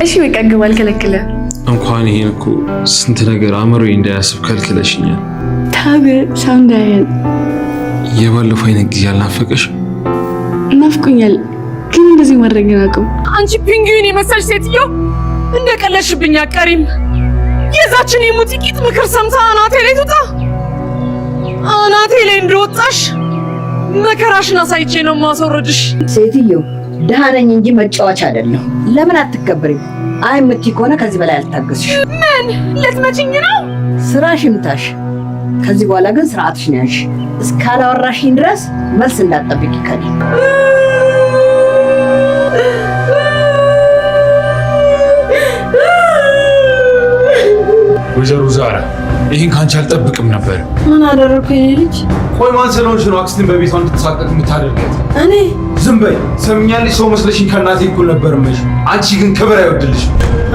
እሺ በቃ ግባ አልከለክለ እንኳን ይሄን እኮ ስንት ነገር አእምሮዬ እንዳያስብ ከልክለሽኛል። ታገ ሰው እንዳያየን የባለፈው አይነት ጊዜ አልናፈቀሽ? ናፍቆኛል፣ ግን እንደዚህ ማድረግ አቁም። አንቺ ፒንግዊን የመሰልሽ ሴትዮ እንደቀለሽብኝ አቀሪም። የዛችን የሙጢቂት ምክር ሰምታ አናቴ ላይ ትውጣ። አናቴ ላይ እንደወጣሽ መከራሽን አሳይቼ ነው ማስወረድሽ። ሴትዮ ደህና ነኝ እንጂ መጫወቻ አይደለም። ለምን አትከበሪም? አይ ምቲ ከሆነ ከዚህ በላይ አልታገስሽ። ምን ልትመጪኝ ነው? ስራሽ ይምታሽ። ከዚህ በኋላ ግን ስርዓትሽ ነው ያልሽ። እስካላወራሽኝ ድረስ መልስ እንዳትጠብቂ ከኔ። ወይዘሮ ዛራ ይሄን ካንቺ አልጠብቅም ነበር። ምን አደረኩ የኔ ልጅ? ቆይ ማን ስለሆንሽ ነው አክስትን በቤቷ እንድትሳቀቅ የምታደርጊያት? እኔ ዝም በይ። ሰምኛለሽ? ሰው መስለሽኝ ከእናቴ እኩል ነበር መሽ። አንቺ ግን ክብር አይወድልሽ።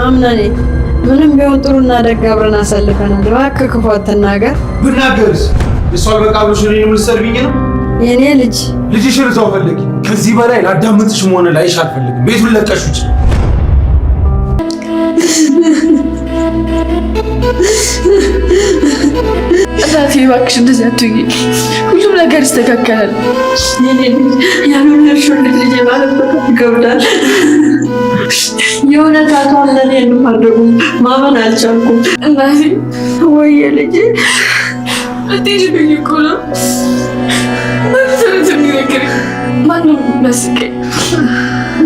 አምናኔ ምንም ቢሆን ጥሩና ደግ አብረን አሳልፈናል። እባክህ ክፉ አትናገር። ብናገርስ እሷ አልበቃ ብሎሽ እኔንም ልትሰርቢኝ ነው? የኔ ልጅ ልጅሽን እዛው ፈልጊ። ከዚህ በላይ ላዳምጥሽም ሆነ ላይሽ አልፈልግም። ቤቱን ለቀሽ ውጪ። እናቴ እባክሽ እንደዚህ አትሁኚ። ሁሉም ነገር ይስተካከላል። የኔ ልጅ ያልሆነሽውን ልጅ ማለት በጣም ይከብዳል። የእውነት አቶ ለኔ ማድረጉ ማመን አልቻልኩም። እናቴ ወየ ልጅ አትሄጂብኝ እኮ ነው። ማለት የሚነግር ማነው መስቀኝ?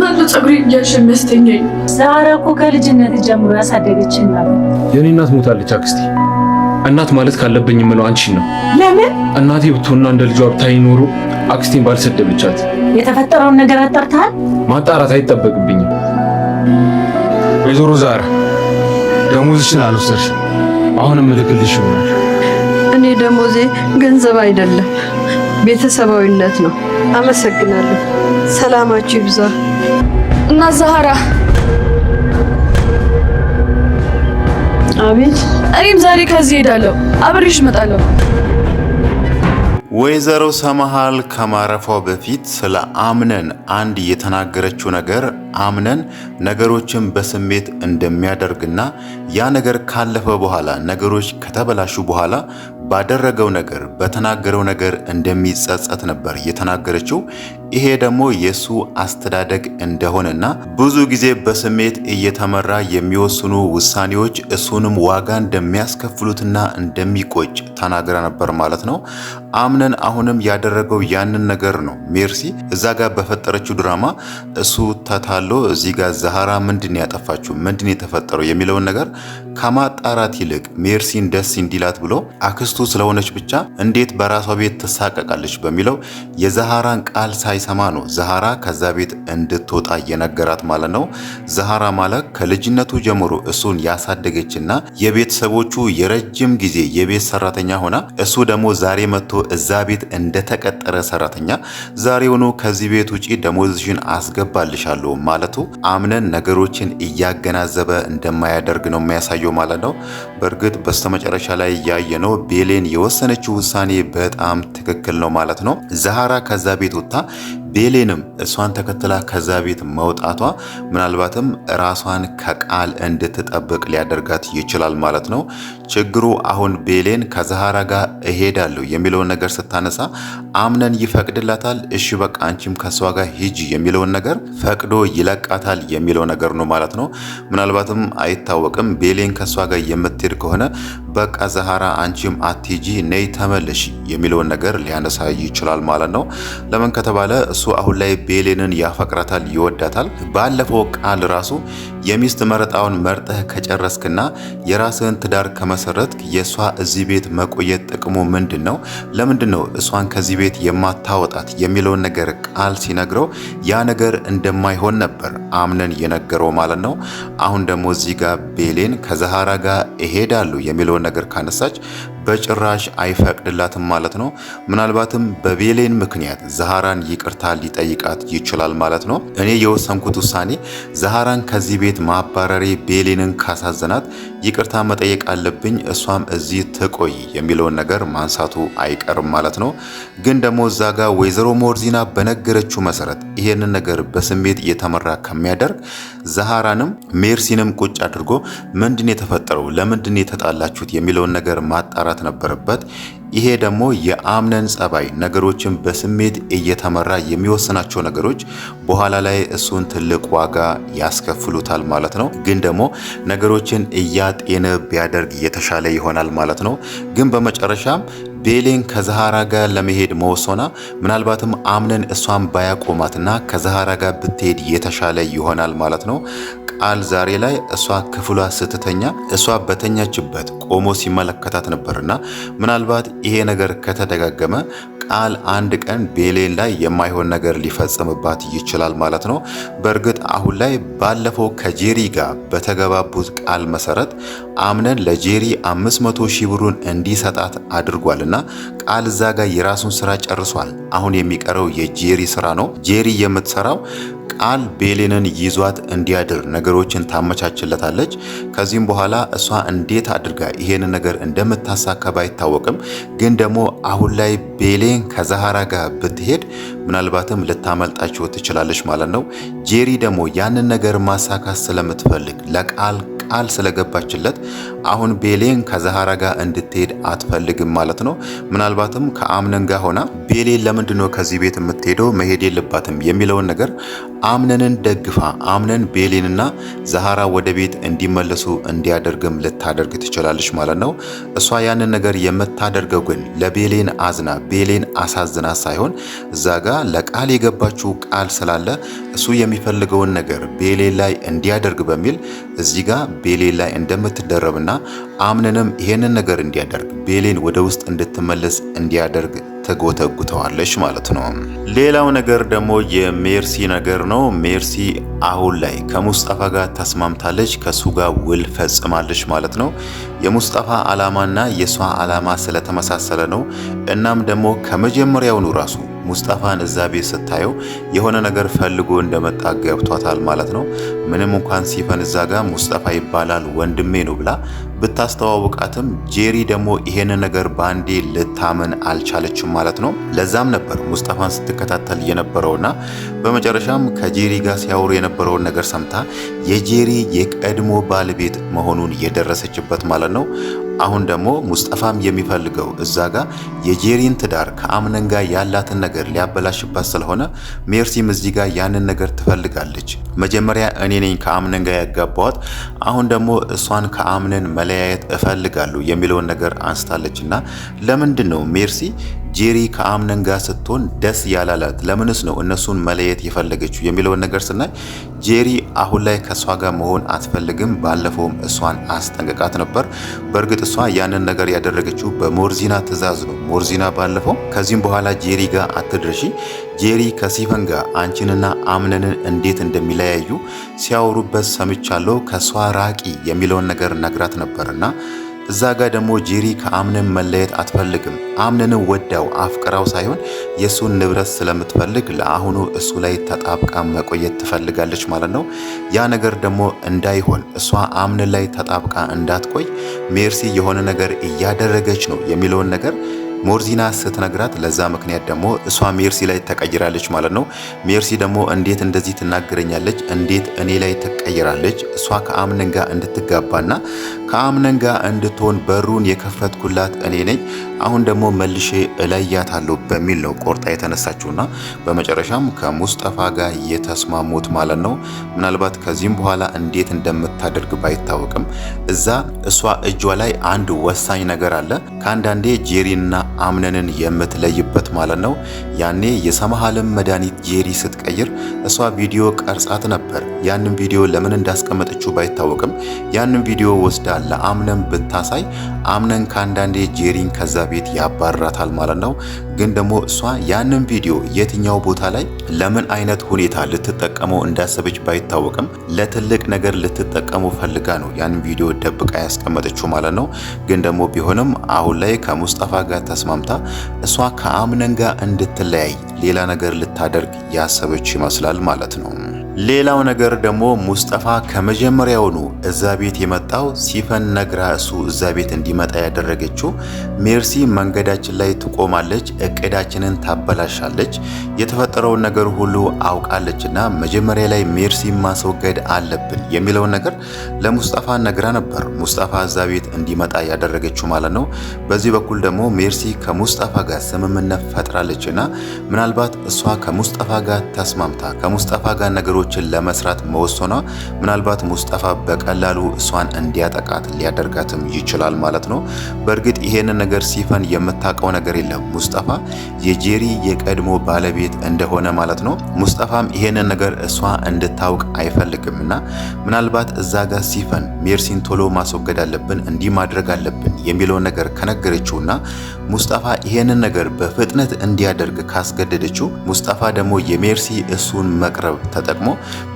ማነው ፀጉሬ እያሸ የሚያስተኛኝ? ዛሬ እኮ ከልጅነት ጀምሮ ያሳደገችኝ ነበር። የኔ እናት ሞታለች አክስቴ። እናት ማለት ካለብኝ የምለው አንቺን ነው። ለምን? እናቴ ብትሆንና እንደ ልጇ ብታይ ኖሮ አክስቴን ባልሰደብቻት። የተፈጠረውን ነገር አጣርተሃል? ማጣራት አይጠበቅብኝም። ወይዘሮ ዛራ ደሞዝሽን አልወሰድሽም። አሁንም እልክልሽ ይሆናል። እኔ ደሞዜ ገንዘብ አይደለም ቤተሰባዊነት ነው። አመሰግናለሁ። ሰላማችሁ ይብዛ። እና ዛራ አቤት። እኔም ዛሬ ከዚህ ሄዳለሁ፣ አብሬሽ እመጣለሁ። ወይዘሮ ሰመሃል ከማረፏ በፊት ስለ አምነን አንድ የተናገረችው ነገር አምነን ነገሮችን በስሜት እንደሚያደርግና ያ ነገር ካለፈ በኋላ ነገሮች ከተበላሹ በኋላ ባደረገው ነገር በተናገረው ነገር እንደሚጸጸት ነበር የተናገረችው። ይሄ ደግሞ የሱ አስተዳደግ እንደሆነና ብዙ ጊዜ በስሜት እየተመራ የሚወስኑ ውሳኔዎች እሱንም ዋጋ እንደሚያስከፍሉትና እንደሚቆጭ ተናግራ ነበር ማለት ነው። አምነን አሁንም ያደረገው ያንን ነገር ነው። ሜርሲ እዛ ጋር በፈጠረችው ድራማ እሱ ተታሎ እዚህ ጋር ዛሃራ ምንድን ያጠፋችው ምንድን የተፈጠረው የሚለውን ነገር ከማጣራት ይልቅ ሜርሲን ደስ እንዲላት ብሎ አክስቱ ስለሆነች ብቻ እንዴት በራሷ ቤት ትሳቀቃለች በሚለው የዛሃራን ቃል ሳይሰማ ነው ዛሃራ ከዛ ቤት እንድትወጣ የነገራት ማለት ነው። ዛሃራ ማለት ከልጅነቱ ጀምሮ እሱን ያሳደገችና የቤተሰቦቹ የረጅም ጊዜ የቤት ሰራተኛ ሆና እሱ ደግሞ ዛሬ መጥቶ እዛ ቤት እንደተቀጠረ ሰራተኛ ዛሬውኑ ከዚህ ቤት ውጪ ደሞዝሽን አስገባልሻለሁ ማለቱ አምነን ነገሮችን እያገናዘበ እንደማያደርግ ነው የሚያሳየው ማለት ነው። በእርግጥ በስተመጨረሻ ላይ ያየነው ቤሌን የወሰነችው ውሳኔ በጣም ትክክል ነው ማለት ነው። ዛሃራ ከዛ ቤት ወጣ ቤሌንም እሷን ተከትላ ከዛ ቤት መውጣቷ ምናልባትም ራሷን ከቃል እንድትጠብቅ ሊያደርጋት ይችላል ማለት ነው። ችግሩ አሁን ቤሌን ከዛሃራ ጋር እሄዳለሁ የሚለውን ነገር ስታነሳ አምነን ይፈቅድላታል። እሺ በቃ አንቺም ከሷ ጋር ሂጂ የሚለውን ነገር ፈቅዶ ይለቃታል የሚለው ነገር ነው ማለት ነው። ምናልባትም አይታወቅም ቤሌን ከሷ ጋር የምትሄድ ከሆነ በቃ ዛሃራ አንቺም አትሂጂ ነይ ተመለሽ የሚለውን ነገር ሊያነሳ ይችላል ማለት ነው። ለምን ከተባለ እሱ አሁን ላይ ቤሌንን ያፈቅራታል፣ ይወዳታል። ባለፈው ቃል ራሱ የሚስት መረጣውን መርጠህ ከጨረስክና የራስህን ትዳር ከመሰረትክ የሷ እዚህ ቤት መቆየት ጥቅሙ ምንድነው? ለምንድነው እሷን ከዚህ ቤት የማታወጣት የሚለውን ነገር ቃል ሲነግረው ያ ነገር እንደማይሆን ነበር አምነን የነገረው ማለት ነው። አሁን ደግሞ እዚህ ጋር ቤሌን ከዛሃራ ጋር እሄዳለሁ የሚለውን ነገር ካነሳች በጭራሽ አይፈቅድላትም ማለት ነው። ምናልባትም በቤሌን ምክንያት ዛሃራን ይቅርታ ሊጠይቃት ይችላል ማለት ነው። እኔ የወሰንኩት ውሳኔ ዛሃራን ከዚህ ቤት ማባረሬ ቤሌንን ካሳዘናት ይቅርታ መጠየቅ አለብኝ፣ እሷም እዚህ ትቆይ የሚለውን ነገር ማንሳቱ አይቀርም ማለት ነው። ግን ደግሞ እዛ ጋር ወይዘሮ ሞርዚና በነገረችው መሰረት ይሄንን ነገር በስሜት እየተመራ ከሚያደርግ ዛሃራንም ሜርሲንም ቁጭ አድርጎ ምንድን የተፈጠረው ለምንድን የተጣላችሁት የሚለውን ነገር ማጣራት ነበረበት። ይሄ ደግሞ የአምነን ጸባይ ነገሮችን በስሜት እየተመራ የሚወስናቸው ነገሮች በኋላ ላይ እሱን ትልቅ ዋጋ ያስከፍሉታል ማለት ነው። ግን ደግሞ ነገሮችን እያጤነ ቢያደርግ የተሻለ ይሆናል ማለት ነው። ግን በመጨረሻም ቤሌን ከዛሃራ ጋር ለመሄድ መወሰኗ ምናልባትም አምነን እሷን ባያቆማትና ከዛሃራ ጋር ብትሄድ የተሻለ ይሆናል ማለት ነው። ቃል ዛሬ ላይ እሷ ክፍሏ ስትተኛ እሷ በተኛችበት ቆሞ ሲመለከታት ነበርና ምናልባት ይሄ ነገር ከተደጋገመ ቃል አንድ ቀን ቤሌን ላይ የማይሆን ነገር ሊፈጽምባት ይችላል ማለት ነው። በእርግጥ አሁን ላይ ባለፈው ከጄሪ ጋር በተገባቡት ቃል መሰረት አምነን ለጄሪ 500 ሺህ ብሩን እንዲሰጣት አድርጓልና ቃል እዛ ጋር የራሱን ስራ ጨርሷል። አሁን የሚቀረው የጄሪ ስራ ነው። ጄሪ የምትሰራው ቃል ቤሌንን ይዟት እንዲያድር ነገሮችን ታመቻችለታለች። ከዚህም በኋላ እሷ እንዴት አድርጋ ይሄን ነገር እንደምታሳካ ባይታወቅም ግን ደግሞ አሁን ላይ ቤሌን ከዛሃራ ጋር ብትሄድ ምናልባትም ልታመልጣቸው ትችላለች ማለት ነው። ጄሪ ደግሞ ያንን ነገር ማሳካት ስለምትፈልግ ለቃል ስለገባችለት አሁን ቤሌን ከዛሃራ ጋር እንድትሄድ አትፈልግም ማለት ነው። ምናልባትም ከአምነን ጋር ሆና ቤሌን ለምንድነው ከዚህ ቤት የምትሄደው መሄድ የለባትም የሚለውን ነገር አምነንን ደግፋ አምነን ቤሌንና ዛሃራ ወደ ቤት እንዲመለሱ እንዲያደርግም ልታደርግ ትችላለች ማለት ነው። እሷ ያንን ነገር የምታደርገው ግን ለቤሌን አዝና ቤሌን አሳዝና ሳይሆን እዛ ጋር ለቃል የገባችው ቃል ስላለ እሱ የሚፈልገውን ነገር ቤሌን ላይ እንዲያደርግ በሚል እዚህ ጋር ቤሌን ላይ እንደምትደረብና አምነንም ይሄንን ነገር እንዲያደርግ ቤሌን ወደ ውስጥ እንድትመለስ እንዲያደርግ ተጎተጉተዋለች ማለት ነው። ሌላው ነገር ደግሞ የሜርሲ ነገር ነው። ሜርሲ አሁን ላይ ከሙስጠፋ ጋር ተስማምታለች፣ ከሱ ጋር ውል ፈጽማለች ማለት ነው። የሙስጠፋ አላማና የሷ አላማ ስለተመሳሰለ ነው። እናም ደግሞ ከመጀመሪያውኑ ራሱ ሙስጠፋን እዛ ቤት ስታየው የሆነ ነገር ፈልጎ እንደመጣ ገብቷታል ማለት ነው። ምንም እንኳን ሲፈን እዛ ጋር ሙስጠፋ ይባላል ወንድሜ ነው ብላ ብታስተዋውቃትም ጄሪ ደግሞ ይሄን ነገር ባንዴ ልታመን አልቻለችም ማለት ነው። ለዛም ነበር ሙስጠፋን ስትከታተል የነበረውና በመጨረሻም ከጄሪ ጋር ሲያወሩ የነበረውን ነገር ሰምታ የጄሪ የቀድሞ ባለቤት መሆኑን የደረሰችበት ማለት ነው። አሁን ደግሞ ሙስጠፋም የሚፈልገው እዛ ጋር የጄሪን ትዳር ከአምነን ጋር ያላትን ነገር ሊያበላሽባት ስለሆነ ሜርሲም እዚህ ጋር ያንን ነገር ትፈልጋለች። መጀመሪያ እኔ ነኝ ከአምነን ጋር ያጋባዋት፣ አሁን ደግሞ እሷን ከአምነን መለያየት እፈልጋለሁ የሚለውን ነገር አንስታለችና ለምንድን ነው ሜርሲ ጄሪ ከአምነን ጋር ስትሆን ደስ ያላላት? ለምንስ ነው እነሱን መለየት የፈለገችው የሚለውን ነገር ስናይ ጄሪ አሁን ላይ ከሷ ጋር መሆን አትፈልግም። ባለፈውም እሷን አስጠንቅቃት ነበር። በእርግጥ እሷ ያንን ነገር ያደረገችው በሞርዚና ትዕዛዝ ነው። ሞርዚና ባለፈው ከዚህም በኋላ ጄሪ ጋር አትድረሺ፣ ጄሪ ከሲፈን ጋር አንቺንና አምነንን እንዴት እንደሚለያዩ ሲያወሩበት ሰምቻለሁ፣ ከሷ ራቂ የሚለውን ነገር ነግራት ነበርና እዛ ጋር ደግሞ ጄሪ ከአምነን መለየት አትፈልግም። አምነንን ወዳው አፍቅራው ሳይሆን የሱን ንብረት ስለምትፈልግ ለአሁኑ እሱ ላይ ተጣብቃ መቆየት ትፈልጋለች ማለት ነው። ያ ነገር ደግሞ እንዳይሆን እሷ አምነን ላይ ተጣብቃ እንዳትቆይ ሜርሲ የሆነ ነገር እያደረገች ነው የሚለውን ነገር ሞርዚና ስትነግራት ለዛ ምክንያት ደግሞ እሷ ሜርሲ ላይ ተቀይራለች ማለት ነው። ሜርሲ ደግሞ እንዴት እንደዚህ ትናገረኛለች? እንዴት እኔ ላይ ትቀይራለች? እሷ ከአምነን ጋር እንድትጋባና ከአምነን ጋር እንድትሆን በሩን የከፈትኩላት እኔ ነኝ። አሁን ደግሞ መልሼ እለያታለሁ በሚል ነው ቆርጣ የተነሳችውና በመጨረሻም ከሙስጠፋ ጋር የተስማሙት ማለት ነው። ምናልባት ከዚህም በኋላ እንዴት እንደምታደርግ ባይታወቅም እዛ እሷ እጇ ላይ አንድ ወሳኝ ነገር አለ። ከአንዳንዴ ጄሪና አምነንን የምትለይበት ማለት ነው። ያኔ የሰማሃልም መድኃኒት ጄሪ ስትቀይር እሷ ቪዲዮ ቀርጻት ነበር። ያንን ቪዲዮ ለምን እንዳስቀመጠችው ባይታወቅም ያንን ቪዲዮ ወስዳ ለአምነን ብታሳይ አምነን ከአንዳንዴ ጄሪን ከዛ ቤት ያባራታል ማለት ነው። ግን ደግሞ እሷ ያንን ቪዲዮ የትኛው ቦታ ላይ ለምን አይነት ሁኔታ ልትጠቀመው እንዳሰበች ባይታወቅም ለትልቅ ነገር ልትጠቀመው ፈልጋ ነው ያን ቪዲዮ ደብቃ ያስቀመጠችው ማለት ነው። ግን ደግሞ ቢሆንም አሁን ላይ ከሙስጠፋ ጋር ተስማምታ እሷ ከአምነን ጋር እንድትለያይ ሌላ ነገር ልታደርግ ያሰበች ይመስላል ማለት ነው። ሌላው ነገር ደግሞ ሙስጠፋ ከመጀመሪያውኑ እዛ ቤት የመጣው ሲፈን ነግራ እሱ እዛ ቤት እንዲመጣ ያደረገችው ሜርሲ መንገዳችን ላይ ትቆማለች፣ እቅዳችንን ታበላሻለች፣ የተፈጠረውን ነገር ሁሉ አውቃለችና መጀመሪያ ላይ ሜርሲ ማስወገድ አለብን የሚለውን ነገር ለሙስጠፋ ነግራ ነበር ሙስጠፋ እዛ ቤት እንዲመጣ ያደረገችው ማለት ነው። በዚህ በኩል ደግሞ ሜርሲ ከሙስጠፋ ጋር ስምምነት ፈጥራለችና ምናልባት እሷ ከሙስጠፋ ጋር ተስማምታ ከሙስጠፋ ጋር ነገሮችን ለመስራት መወሰኗ ምናልባት ሙስጠፋ በቀላሉ እሷን እንዲያጠቃት ሊያደርጋትም ይችላል ማለት ነው። በእርግጥ ይሄንን ነገር ሲፈን የምታውቀው ነገር የለም ሙስጠፋ የጄሪ የቀድሞ ባለቤት እንደሆነ ማለት ነው። ሙስጠፋም ይሄንን ነገር እሷ እንድታውቅ አይፈልግምና ምናልባት እዛ ጋር ሲፈን ሜርሲን ቶሎ ማስወገድ አለብን እንዲህ ማድረግ አለብን የሚለውን ነገር ከነገረችውና ሙስጠፋ ይሄንን ነገር በፍጥነት እንዲያደርግ ካስገደደችው ሙስጠፋ ደግሞ የሜርሲ እሱን መቅረብ ተጠቅሞ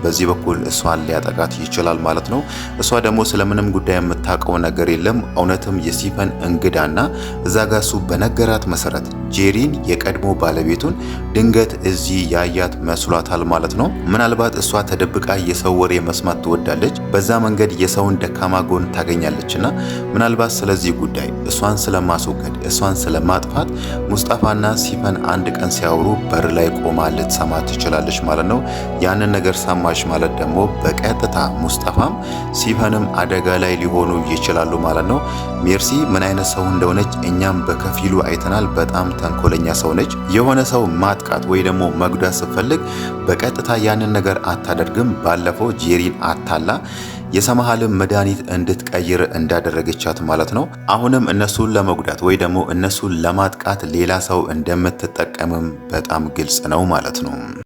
በዚህ በኩል እሷን ሊያጠቃት ይችላል ማለት ነው። እሷ ደግሞ ስለምንም ጉዳይ የምታውቀው ነገር የለም። እውነትም የሲፈን እንግዳና እዛ ጋር እሱ በነገራት መሰረት ጄሪን የቀድሞ ባለቤቱን ድንገት እዚህ ያያት መስሏታል ማለት ነው። ምናልባት እሷ ተደብቃ የሰው ወሬ መስማት ትወዳለች። በዛ መንገድ የሰውን ደካማ ጎን ታገኛለችና ምናልባት ስለዚህ ጉዳይ እሷን ስለማስወገድ እሷን ስለማጥፋት ሙስጠፋና ሲፈን አንድ ቀን ሲያወሩ በር ላይ ቆማ ልትሰማ ትችላለች ማለት ነው። ያንን ነገር ሰማች ማለት ደግሞ በቀጥታ ሙስጠፋም ሲፈንም አደጋ ላይ ሊሆኑ ይችላሉ ማለት ነው። ሜርሲ ምን አይነት ሰው እንደሆነች እኛም በከፊሉ አይተናል። በጣም ተንኮለኛ ሰው ነች። የሆነ ሰው ማጥቃት ወይ ደግሞ መጉዳት ስትፈልግ በቀጥታ ያንን ነገር አታደርግም። ባለፈው ጄሪን አታላ የሰማሃልን መድኃኒት እንድትቀይር እንዳደረገቻት ማለት ነው። አሁንም እነሱን ለመጉዳት ወይ ደግሞ እነሱን ለማጥቃት ሌላ ሰው እንደምትጠቀምም በጣም ግልጽ ነው ማለት ነው።